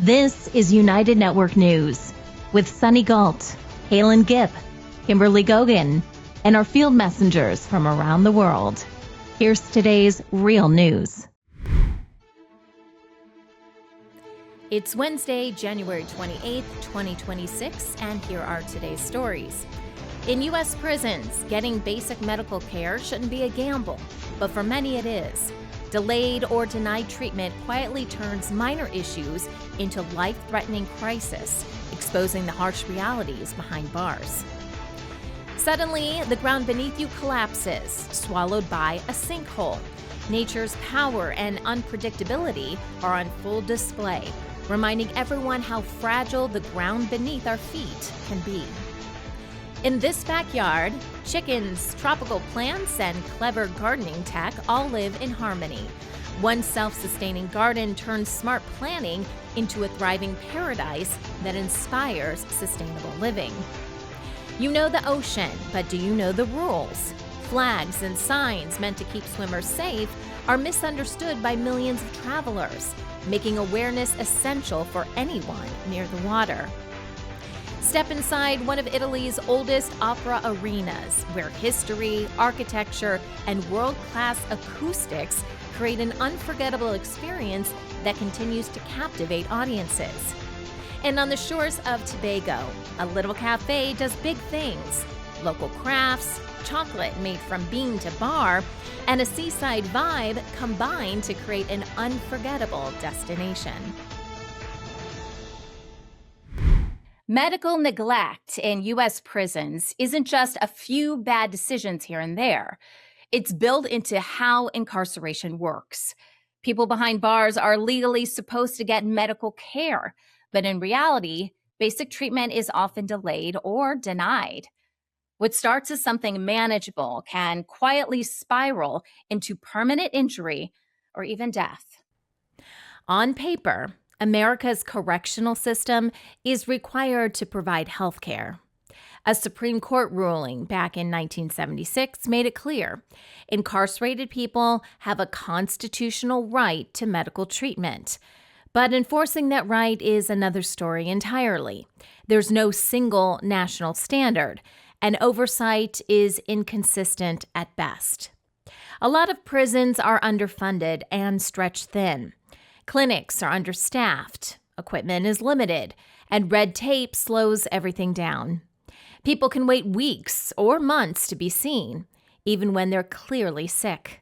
This is United Network News with Sunny Galt, Calen Gipp, Kimberly Gogan, and our field messengers from around the world. Here's today's real news. It's Wednesday, January 28th, 2026, and here are today's stories. In U.S. prisons, getting basic medical care shouldn't be a gamble, but for many it is. Delayed or denied treatment quietly turns minor issues into life-threatening crisis, exposing the harsh realities behind bars. Suddenly, the ground beneath you collapses, swallowed by a sinkhole. Nature's power and unpredictability are on full display, reminding everyone how fragile the ground beneath our feet can be. In this backyard, chickens, tropical plants, and clever gardening tech all live in harmony. One self-sustaining garden turns smart planning into a thriving paradise that inspires sustainable living. You know the ocean, but do you know the rules? Flags and signs meant to keep swimmers safe are misunderstood by millions of travelers, making awareness essential for anyone near the water. Step inside one of Italy's oldest opera arenas, where history, architecture, and world-class acoustics create an unforgettable experience that continues to captivate audiences. And on the shores of Tobago, a little cafe does big things. Local crafts, chocolate made from bean to bar, and a seaside vibe combine to create an unforgettable destination. Medical neglect in U.S. prisons isn't just a few bad decisions here and there. It's built into how incarceration works. People behind bars are legally supposed to get medical care, but in reality, basic treatment is often delayed or denied. What starts as something manageable can quietly spiral into permanent injury or even death. On paper, America's correctional system is required to provide health care. A Supreme Court ruling back in 1976 made it clear incarcerated people have a constitutional right to medical treatment. But enforcing that right is another story entirely. There's no single national standard, and oversight is inconsistent at best. A lot of prisons are underfunded and stretched thin. Clinics are understaffed, equipment is limited, and red tape slows everything down. People can wait weeks or months to be seen, even when they're clearly sick.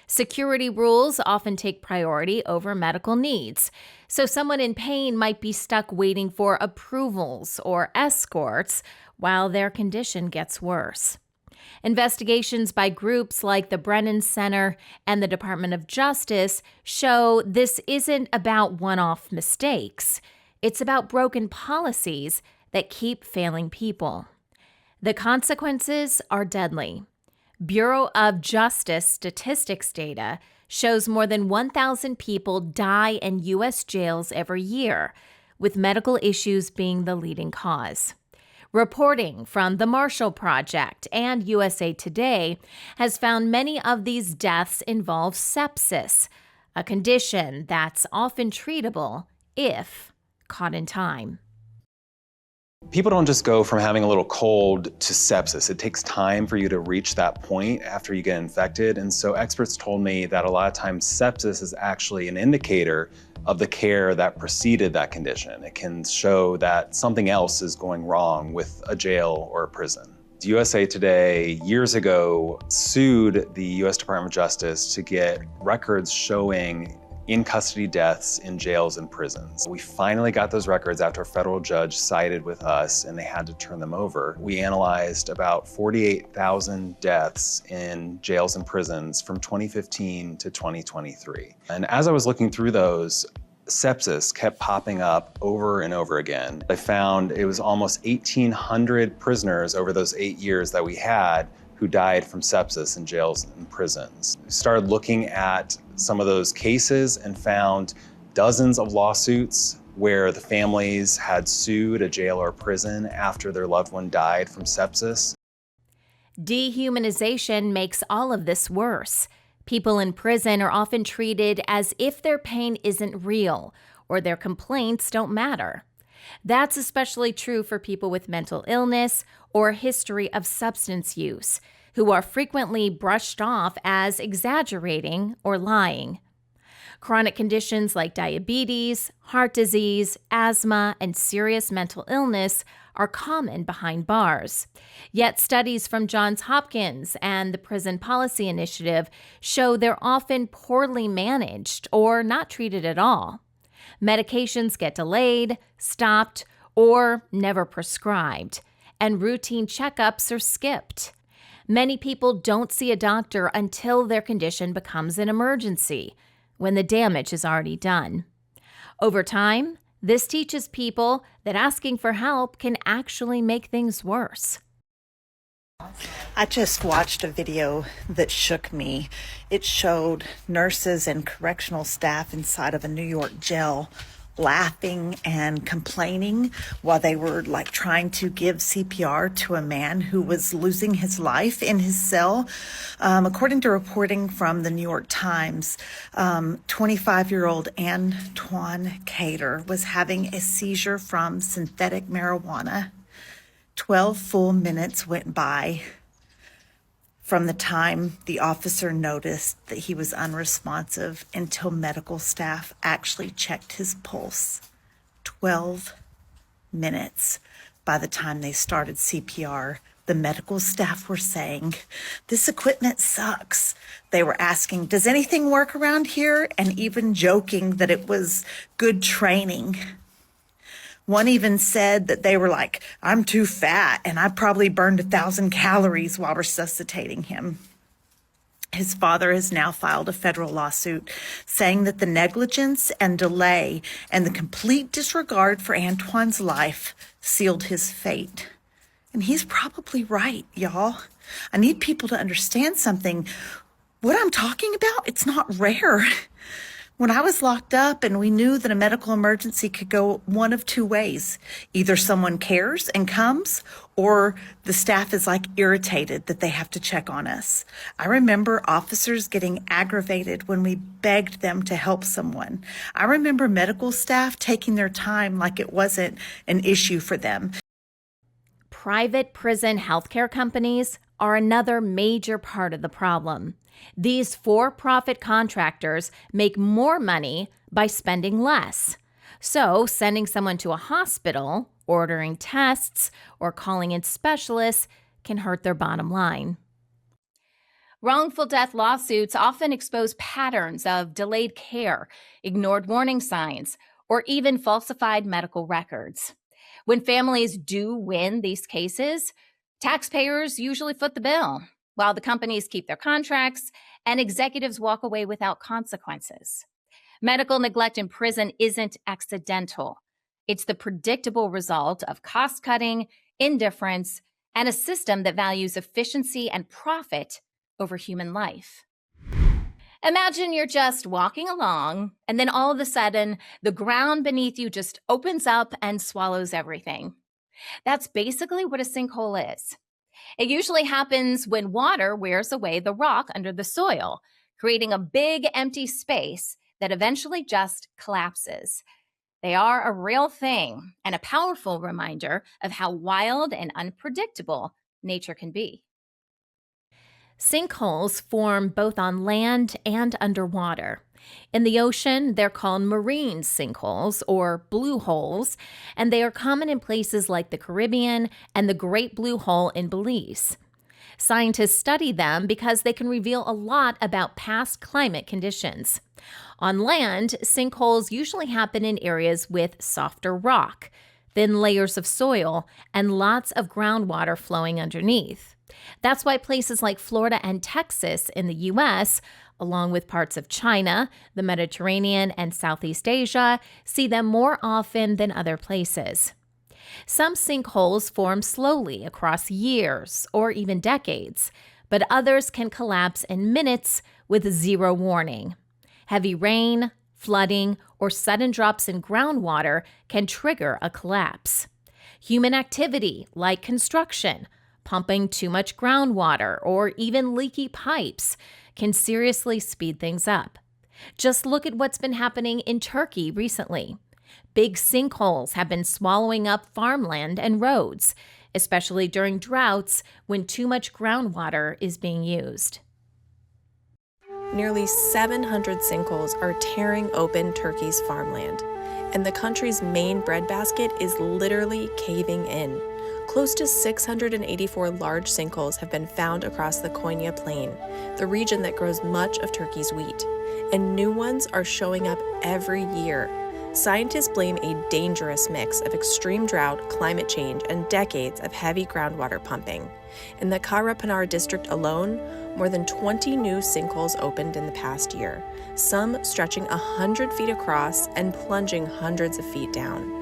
Security rules often take priority over medical needs, so someone in pain might be stuck waiting for approvals or escorts while their condition gets worse. Investigations by groups like the Brennan Center and the Department of Justice show this isn't about one-off mistakes. It's about broken policies that keep failing people. The consequences are deadly. Bureau of Justice statistics data shows more than 1,000 people die in U.S. jails every year, with medical issues being the leading cause. Reporting from the Marshall Project and USA Today has found many of these deaths involve sepsis, a condition that's often treatable if caught in time. People don't just go from having a little cold to sepsis. It takes time for you to reach that point after you get infected. And so experts told me that a lot of times sepsis is actually an indicator of the care that preceded that condition. It can show that something else is going wrong with a jail or a prison. USA Today years ago sued the U.S. Department of Justice to get records showing in-custody deaths in jails and prisons. We finally got those records after a federal judge sided with us and they had to turn them over. We analyzed about 48,000 deaths in jails and prisons from 2015 to 2023. And as I was looking through those, sepsis kept popping up over and over again. I found it was almost 1,800 prisoners over those 8 years that we had who died from sepsis in jails and prisons. We started looking at some of those cases and found dozens of lawsuits where the families had sued a jail or prison after their loved one died from sepsis. Dehumanization makes all of this worse. People in prison are often treated as if their pain isn't real or their complaints don't matter. That's especially true for people with mental illness or a history of substance use, who are frequently brushed off as exaggerating or lying. Chronic conditions like diabetes, heart disease, asthma, and serious mental illness are common behind bars. Yet studies from Johns Hopkins and the Prison Policy Initiative show they're often poorly managed or not treated at all. Medications get delayed, stopped, or never prescribed, and routine checkups are skipped. Many people don't see a doctor until their condition becomes an emergency, when the damage is already done. Over time, this teaches people that asking for help can actually make things worse. I just watched a video that shook me. It showed nurses and correctional staff inside of a New York jail laughing and complaining while they were trying to give CPR to a man who was losing his life in his cell. According to reporting from the New York Times, 25-year-old Antoine Cater was having a seizure from synthetic marijuana. 12 full minutes went by from the time the officer noticed that he was unresponsive until medical staff actually checked his pulse. 12 minutes. By the time they started CPR, the medical staff were saying, "This equipment sucks." They were asking, "Does anything work around here?" and even joking that it was good training. One even said that they were like, "I'm too fat and I probably burned 1,000 calories while resuscitating him." His father has now filed a federal lawsuit saying that the negligence and delay and the complete disregard for Antoine's life sealed his fate. And he's probably right, y'all. I need people to understand something. What I'm talking about, it's not rare. When I was locked up and we knew that a medical emergency could go one of two ways. Either someone cares and comes, or the staff is irritated that they have to check on us. I remember officers getting aggravated when we begged them to help someone. I remember medical staff taking their time like it wasn't an issue for them. Private prison healthcare companies are another major part of the problem. These for-profit contractors make more money by spending less. So sending someone to a hospital, ordering tests, or calling in specialists can hurt their bottom line. Wrongful death lawsuits often expose patterns of delayed care, ignored warning signs, or even falsified medical records. When families do win these cases, taxpayers usually foot the bill, while the companies keep their contracts and executives walk away without consequences. Medical neglect in prison isn't accidental. It's the predictable result of cost-cutting, indifference, and a system that values efficiency and profit over human life. Imagine you're just walking along, and then all of a sudden, the ground beneath you just opens up and swallows everything. That's basically what a sinkhole is. It usually happens when water wears away the rock under the soil, creating a big empty space that eventually just collapses. They are a real thing and a powerful reminder of how wild and unpredictable nature can be. Sinkholes form both on land and underwater. In the ocean, they're called marine sinkholes or blue holes, and they are common in places like the Caribbean and the Great Blue Hole in Belize. Scientists study them because they can reveal a lot about past climate conditions. On land, sinkholes usually happen in areas with softer rock, thin layers of soil, and lots of groundwater flowing underneath. That's why places like Florida and Texas in the U.S., along with parts of China, the Mediterranean, and Southeast Asia, see them more often than other places. Some sinkholes form slowly across years or even decades, but others can collapse in minutes with zero warning. Heavy rain, flooding, or sudden drops in groundwater can trigger a collapse. Human activity, like construction, pumping too much groundwater, or even leaky pipes, can seriously speed things up. Just look at what's been happening in Turkey recently. Big sinkholes have been swallowing up farmland and roads, especially during droughts when too much groundwater is being used. Nearly 700 sinkholes are tearing open Turkey's farmland, and the country's main breadbasket is literally caving in. Close to 684 large sinkholes have been found across the Konya Plain, the region that grows much of Turkey's wheat, and new ones are showing up every year. Scientists blame a dangerous mix of extreme drought, climate change, and decades of heavy groundwater pumping. In the Karapanar district alone, more than 20 new sinkholes opened in the past year, some stretching 100 feet across and plunging hundreds of feet down.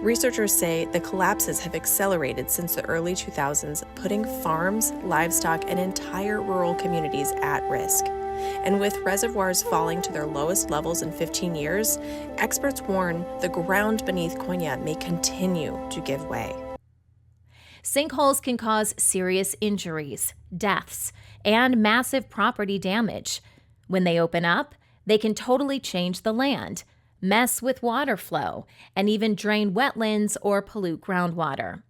Researchers say the collapses have accelerated since the early 2000s, putting farms, livestock, and entire rural communities at risk. And with reservoirs falling to their lowest levels in 15 years, experts warn the ground beneath Konya may continue to give way. Sinkholes can cause serious injuries, deaths, and massive property damage. When they open up, they can totally change the land, mess with water flow, and even drain wetlands or pollute groundwater.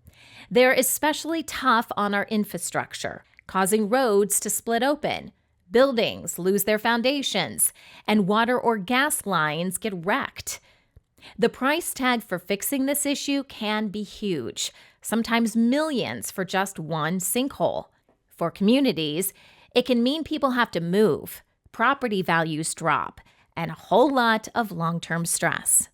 They're especially tough on our infrastructure, causing roads to split open, buildings lose their foundations, and water or gas lines get wrecked. The price tag for fixing this issue can be huge, sometimes millions for just one sinkhole. For communities, it can mean people have to move, property values drop, and a whole lot of long-term stress.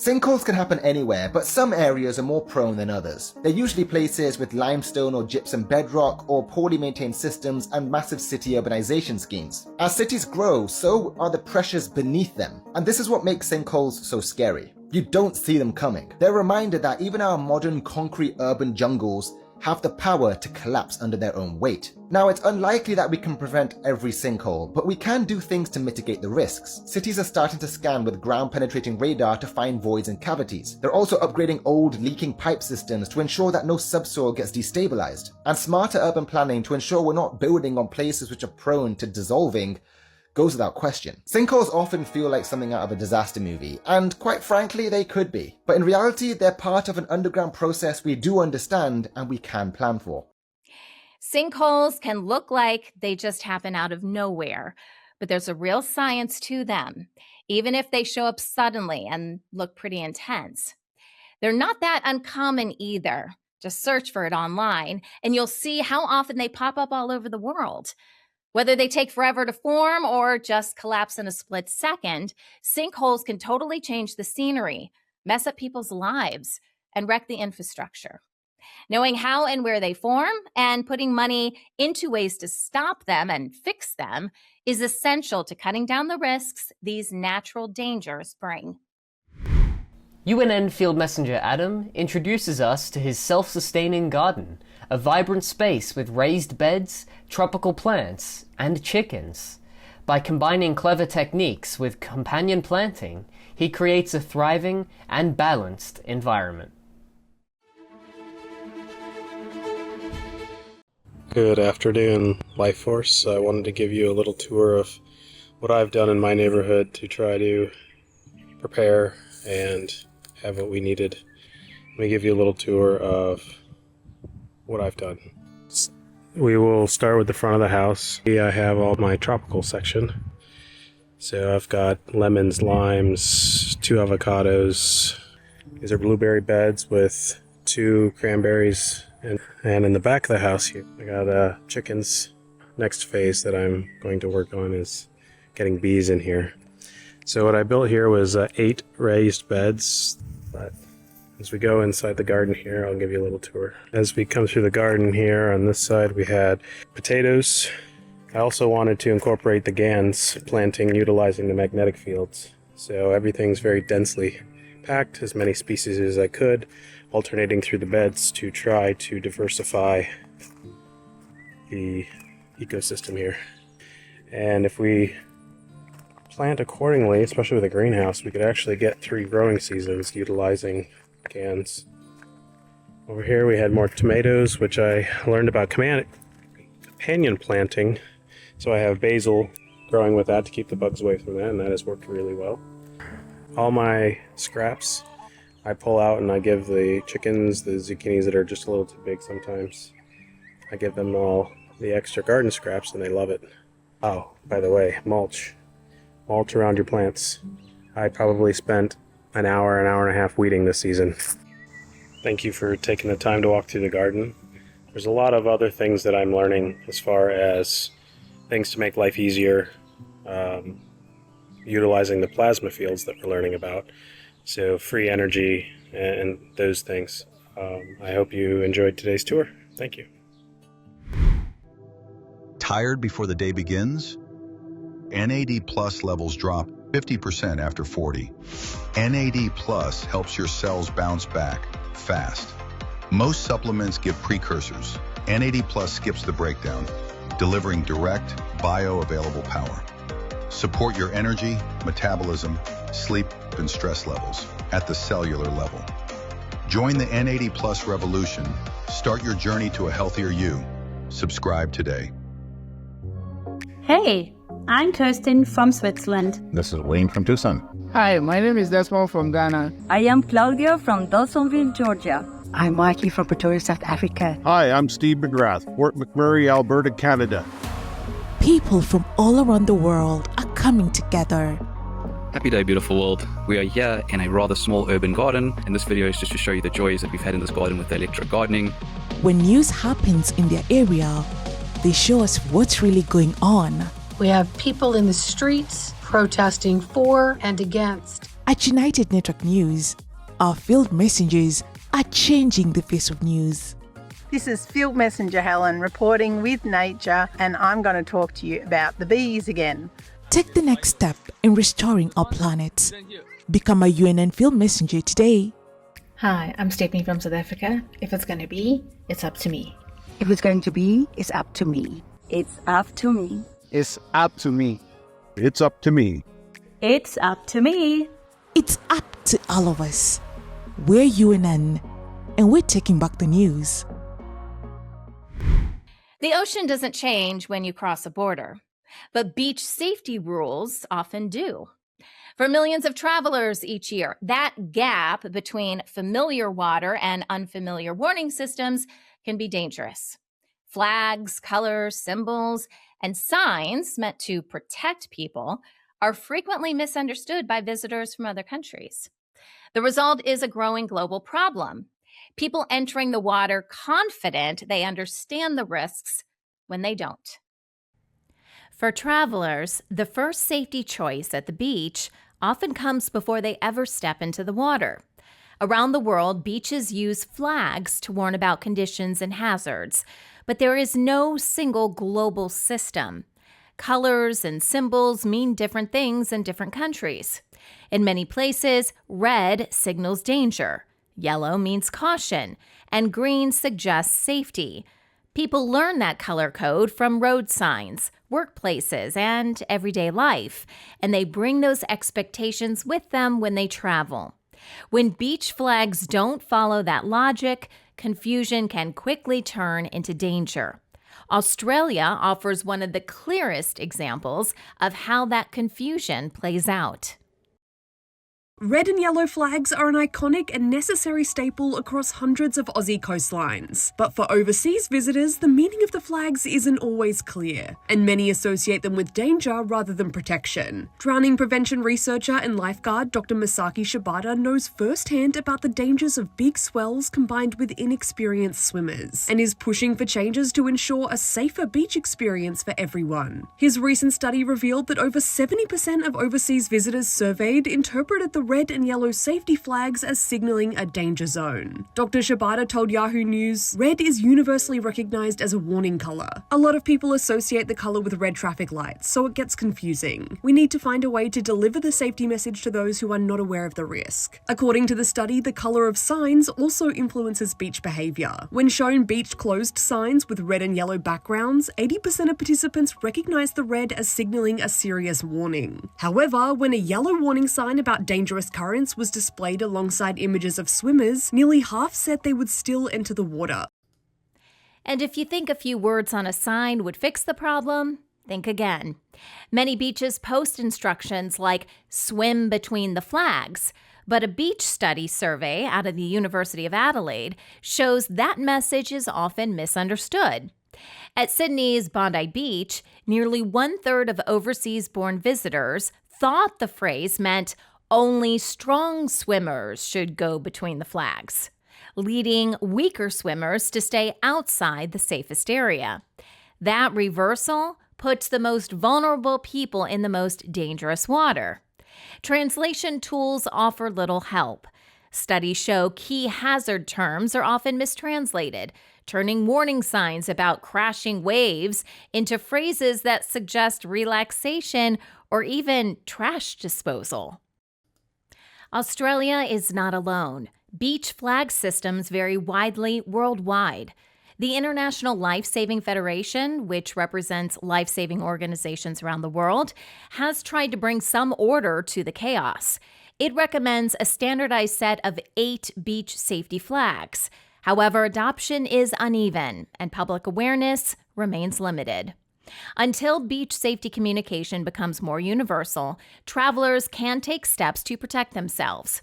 Sinkholes can happen anywhere, but some areas are more prone than others. They're usually places with limestone or gypsum bedrock or poorly maintained systems and massive city urbanization schemes. As cities grow, so are the pressures beneath them. And this is what makes sinkholes so scary. You don't see them coming. They're a reminder that even our modern concrete urban jungles have the power to collapse under their own weight. Now, it's unlikely that we can prevent every sinkhole, but we can do things to mitigate the risks. Cities are starting to scan with ground-penetrating radar to find voids and cavities. They're also upgrading old leaking pipe systems to ensure that no subsoil gets destabilized, and smarter urban planning to ensure we're not building on places which are prone to dissolving goes without question. Sinkholes often feel like something out of a disaster movie, and quite frankly, they could be. But in reality, they're part of an underground process we do understand and we can plan for. Sinkholes can look like they just happen out of nowhere, but there's a real science to them, even if they show up suddenly and look pretty intense. They're not that uncommon either. Just search for it online, and you'll see how often they pop up all over the world. Whether they take forever to form or just collapse in a split second, sinkholes can totally change the scenery, mess up people's lives, and wreck the infrastructure. Knowing how and where they form and putting money into ways to stop them and fix them is essential to cutting down the risks these natural dangers bring. UNN Field Messenger Adam introduces us to his self-sustaining garden, a vibrant space with raised beds, tropical plants, and chickens. By combining clever techniques with companion planting, he creates a thriving and balanced environment. Good afternoon, Life Force. I wanted to give you a little tour of what I've done in my neighborhood to try to prepare and have what we needed. Let me give you a little tour of what I've done. We will start with the front of the house. Here I have all my tropical section. So I've got lemons, limes, 2 avocados. These are blueberry beds with 2 cranberries. And in the back of the house here, I got chickens. Next phase that I'm going to work on is getting bees in here. So what I built here was 8 raised beds. But as we go inside the garden here, I'll give you a little tour. As we come through the garden here, on this side we had potatoes. I also wanted to incorporate the GANs planting utilizing the magnetic fields. So everything's very densely packed, as many species as I could, alternating through the beds to try to diversify the ecosystem here. And if we plant accordingly, especially with a greenhouse, we could actually get 3 growing seasons utilizing GANs. Over here we had more tomatoes, which I learned about companion planting So I have basil growing with that to keep the bugs away from that, and that has worked really well. All my scraps I pull out and I give the chickens, the zucchinis that are just a little too big sometimes. I give them all the extra garden scraps and they love it. Oh, by the way, mulch. Mulch around your plants. I probably spent an hour and a half weeding this season. Thank you for taking the time to walk through the garden. There's a lot of other things that I'm learning as far as things to make life easier, utilizing the plasma fields that we're learning about. So free energy and those things. I hope you enjoyed today's tour. Thank you. Tired before the day begins? NAD Plus levels drop 50% after 40. NAD Plus helps your cells bounce back fast. Most supplements give precursors. NAD Plus skips the breakdown, delivering direct, bioavailable power. Support your energy, metabolism, sleep, and stress levels at the cellular level. Join the NAD Plus revolution. Start your journey to a healthier you. Subscribe today. Hey, I'm Kirsten from Switzerland. This is Wayne from Tucson. Hi, my name is Desmond from Ghana. I am Claudia from Dawsonville, Georgia. I'm Mikey from Pretoria, South Africa. Hi, I'm Steve McGrath, Fort McMurray, Alberta, Canada. People from all around the world are coming together. Happy day, beautiful world. We are here in a rather small urban garden, and this video is just to show you the joys that we've had in this garden with the electric gardening. When news happens in their area, they show us what's really going on. We have people in the streets protesting for and against. At United Network News, our field messengers are changing the face of news. This is Field Messenger Helen reporting with Nature, and I'm going to talk to you about the bees again. Take the next step in restoring our planet. Become a UNN Field Messenger today. Hi, I'm Stephanie from South Africa. If it's going to be, it's up to me. If it's going to be, it's up to me. It's up to me. It's up to me. It's up to me. It's up to me. It's up to all of us. We're UNN, and we're taking back the news. The ocean doesn't change when you cross a border, but beach safety rules often do. For millions of travelers each year, that gap between familiar water and unfamiliar warning systems can be dangerous. Flags, colors, symbols, and signs meant to protect people are frequently misunderstood by visitors from other countries. The result is a growing global problem. People entering the water confident they understand the risks when they don't. For travelers, the first safety choice at the beach often comes before they ever step into the water. Around the world, beaches use flags to warn about conditions and hazards, but there is no single global system. Colors and symbols mean different things in different countries. In many places, red signals danger, yellow means caution, and green suggests safety. People learn that color code from road signs, workplaces, and everyday life, and they bring those expectations with them when they travel. When beach flags don't follow that logic, confusion can quickly turn into danger. Australia offers one of the clearest examples of how that confusion plays out. Red and yellow flags are an iconic and necessary staple across hundreds of Aussie coastlines. But for overseas visitors, the meaning of the flags isn't always clear, and many associate them with danger rather than protection. Drowning prevention researcher and lifeguard Dr. Masaki Shibata knows firsthand about the dangers of big swells combined with inexperienced swimmers, and is pushing for changes to ensure a safer beach experience for everyone. His recent study revealed that over 70% of overseas visitors surveyed interpreted the red and yellow safety flags as signaling a danger zone. Dr. Shibata told Yahoo News, "Red is universally recognized as a warning color. A lot of people associate the color with red traffic lights, so it gets confusing. We need to find a way to deliver the safety message to those who are not aware of the risk." According to the study, the color of signs also influences beach behavior. When shown beach-closed signs with red and yellow backgrounds, 80% of participants recognize the red as signaling a serious warning. However, when a yellow warning sign about dangerous currents was displayed alongside images of swimmers, nearly half said they would still enter the water. And if you think a few words on a sign would fix the problem, Think again. Many beaches post instructions like swim between the flags, but a beach study survey out of the University of Adelaide shows that message is often misunderstood. At Sydney's Bondi Beach, nearly 1/3 of overseas-born visitors thought the phrase meant only strong swimmers should go between the flags, leading weaker swimmers to stay outside the safest area. That reversal puts the most vulnerable people in the most dangerous water. Translation tools offer little help. Studies show key hazard terms are often mistranslated, turning warning signs about crashing waves into phrases that suggest relaxation or even trash disposal. Australia is not alone. Beach flag systems vary widely worldwide. The International Life-Saving Federation, which represents life-saving organizations around the world, has tried to bring some order to the chaos. It recommends a standardized set of 8 beach safety flags. However, adoption is uneven, and public awareness remains limited. Until beach safety communication becomes more universal, travelers can take steps to protect themselves.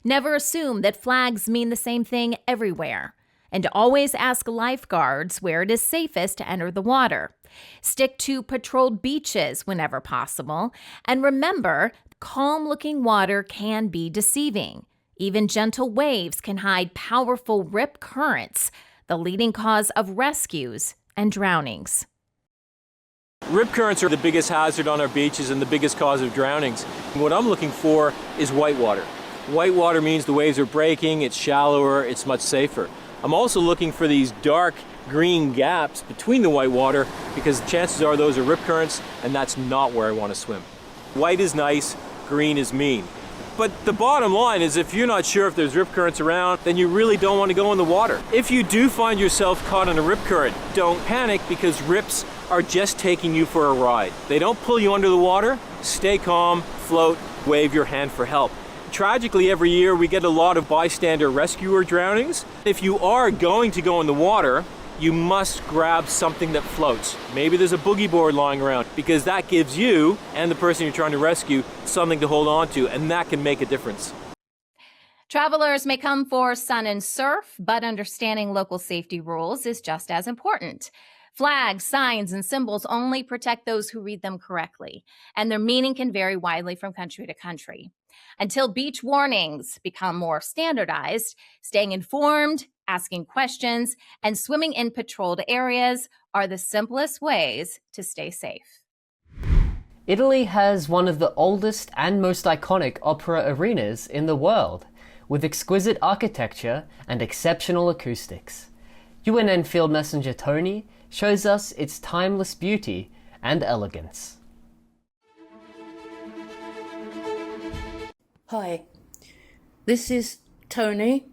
Never assume that flags mean the same thing everywhere. And always ask lifeguards where it is safest to enter the water. Stick to patrolled beaches whenever possible. And remember, calm-looking water can be deceiving. Even gentle waves can hide powerful rip currents, the leading cause of rescues and drownings. Rip currents are the biggest hazard on our beaches and the biggest cause of drownings. What I'm looking for is white water. White water means the waves are breaking, it's shallower, it's much safer. I'm also looking for these dark green gaps between the white water because chances are those are rip currents and that's not where I want to swim. White is nice, green is mean. But the bottom line is if you're not sure if there's rip currents around, then you really don't want to go in the water. If you do find yourself caught in a rip current, don't panic because rips are just taking you for a ride. They don't pull you under the water. Stay calm, float, wave your hand for help. Tragically, every year we get a lot of bystander rescuer drownings. If you are going to go in the water, you must grab something that floats. Maybe there's a boogie board lying around because that gives you and the person you're trying to rescue something to hold on to, and that can make a difference. Travelers may come for sun and surf, but understanding local safety rules is just as important. Flags, signs, and symbols only protect those who read them correctly, and their meaning can vary widely from country to country. Until beach warnings become more standardized, staying informed, asking questions, and swimming in patrolled areas are the simplest ways to stay safe. Italy has one of the oldest and most iconic opera arenas in the world, with exquisite architecture and exceptional acoustics. UNN Field Messenger Tony shows us its timeless beauty and elegance. Hi, this is Tony,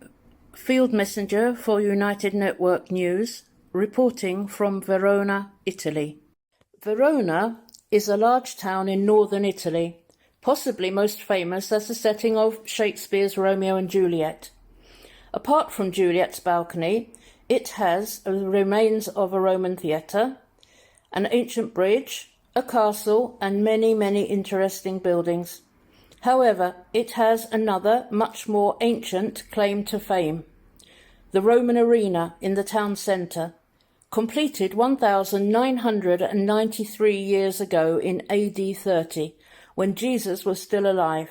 Field Messenger for United Network News, reporting from Verona, Italy. Verona is a large town in northern Italy, possibly most famous as the setting of Shakespeare's Romeo and Juliet. Apart from Juliet's balcony, it has the remains of a Roman theatre, an ancient bridge, a castle, and many, many interesting buildings. However, it has another, much more ancient claim to fame. The Roman arena in the town centre, completed 1,993 years ago in AD 30, when Jesus was still alive.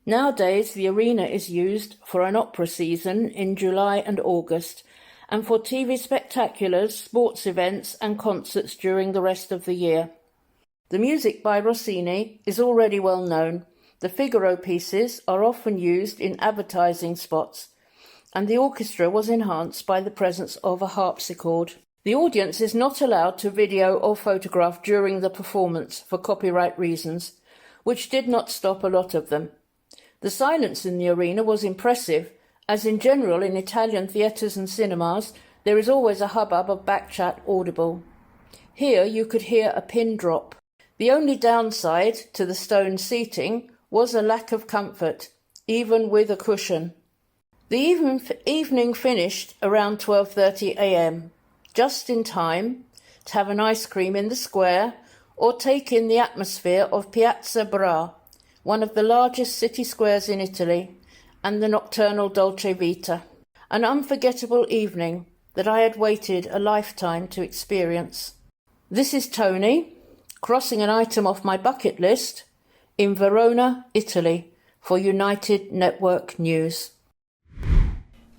Nowadays, the arena is used for an opera season in July and August, and for TV spectaculars, sports events and concerts during the rest of the year. The music by Rossini is already well known. The Figaro pieces are often used in advertising spots, and the orchestra was enhanced by the presence of a harpsichord. The audience is not allowed to video or photograph during the performance for copyright reasons, which did not stop a lot of them. The silence in the arena was impressive, as in general in Italian theatres and cinemas, there is always a hubbub of backchat audible. Here you could hear a pin drop. The only downside to the stone seating was a lack of comfort, even with a cushion. The evening finished around 12:30 a.m, just in time to have an ice cream in the square or take in the atmosphere of Piazza Bra, one of the largest city squares in Italy, and the nocturnal Dolce Vita. An unforgettable evening that I had waited a lifetime to experience. This is Tony, crossing an item off my bucket list, in Verona, Italy, for United Network News.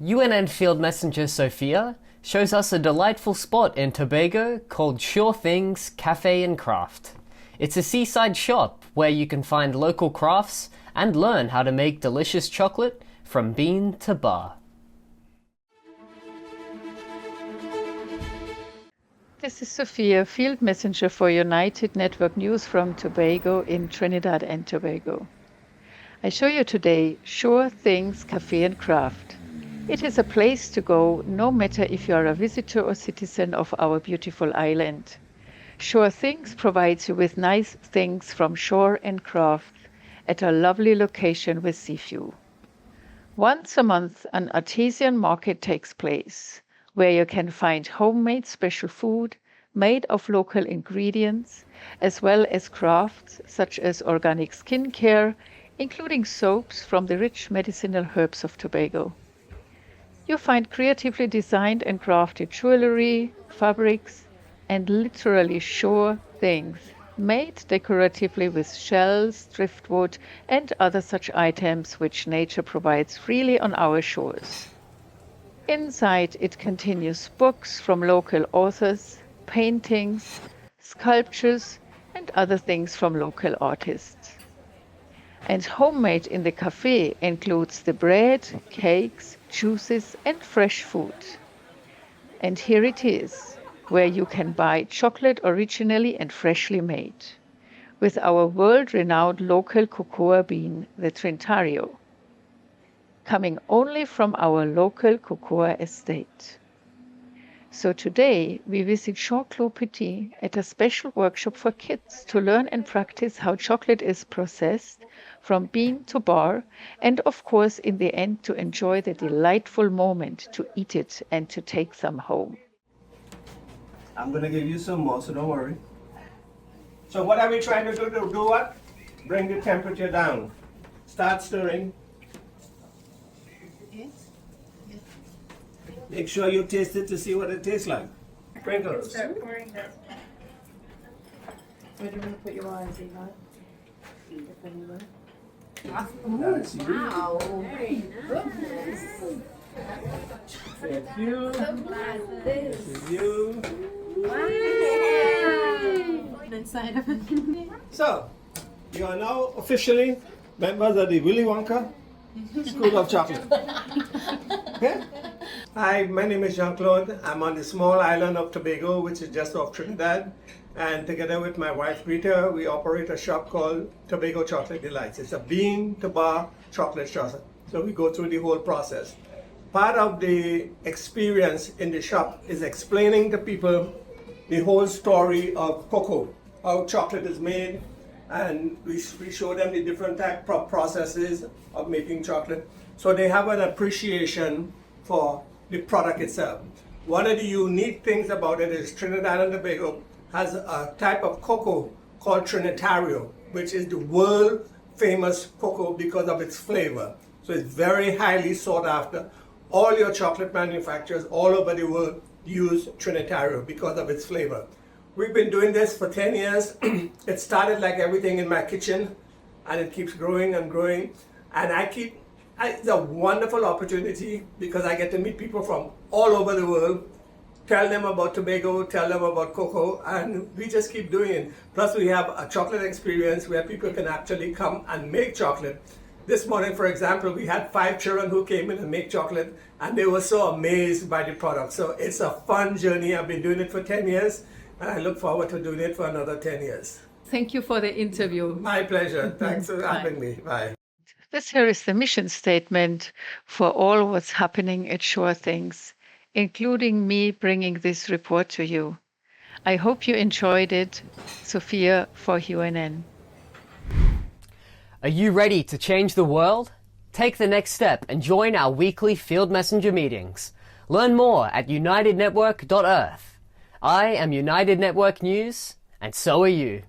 UNN Field Messenger Sophia shows us a delightful spot in Tobago called Sure Things Cafe and Craft. It's a seaside shop where you can find local crafts and learn how to make delicious chocolate from bean to bar. This is Sophia, Field Messenger for United Network News from Tobago in Trinidad and Tobago. I show you today Sure Things Cafe and Craft. It is a place to go no matter if you are a visitor or citizen of our beautiful island. Sure Things provides you with nice things from shore and craft at a lovely location with sea view. Once a month, an artisan market takes place, where you can find homemade special food made of local ingredients, as well as crafts such as organic skincare, including soaps from the rich medicinal herbs of Tobago. You find creatively designed and crafted jewelry, fabrics, and literally sure things made decoratively with shells, driftwood, and other such items which nature provides freely on our shores. Inside, it continues books from local authors, paintings, sculptures, and other things from local artists. And homemade in the cafe includes the bread, cakes, juices, and fresh food. And here it is, where you can buy chocolate originally and freshly made, with our world-renowned local cocoa bean, the Trinitario, coming only from our local cocoa estate. So today we visit Jean Claude Petit at a special workshop for kids to learn and practice how chocolate is processed from bean to bar, and of course in the end to enjoy the delightful moment to eat it and to take some home. I'm going to give you some more, so don't worry. So what are we trying to do? Do what? Bring the temperature down. Start stirring. Make sure you taste it to see what it tastes like. Sprinkles. Start pouring this. Where do you want to put your eyes, Eli? Wow. Very nice. Thank you. So glad for this. Thank you. Wow. Inside of it. So, you are now officially members of the Willy Wonka School of Chocolate. Okay? Hi, my name is Jean-Claude. I'm on the small island of Tobago, which is just off Trinidad. And together with my wife, Rita, we operate a shop called Tobago Chocolate Delights. It's a bean to bar chocolate shop. So we go through the whole process. Part of the experience in the shop is explaining to people the whole story of cocoa, how chocolate is made, and we show them the different type of processes of making chocolate, so they have an appreciation for the product itself. One of the unique things about it is Trinidad and Tobago has a type of cocoa called Trinitario, which is the world famous cocoa because of its flavor. So it's very highly sought after. All your chocolate manufacturers all over the world use Trinitario because of its flavor. We've been doing this for 10 years. It started like everything in my kitchen, and it keeps growing and growing. And it's a wonderful opportunity because I get to meet people from all over the world, tell them about Tobago, tell them about cocoa, and we just keep doing it. Plus we have a chocolate experience where people can actually come and make chocolate. This morning, for example, we had 5 children who came in and make chocolate, and they were so amazed by the product. So it's a fun journey. I've been doing it for 10 years, and I look forward to doing it for another 10 years. Thank you for the interview. My pleasure. Thanks for having me. Bye. This here is the mission statement for all what's happening at Sure Things, including me bringing this report to you. I hope you enjoyed it. Sophia for UNN. Are you ready to change the world? Take the next step and join our weekly Field Messenger meetings. Learn more at unitednetwork.earth. I am United Network News, And so are you.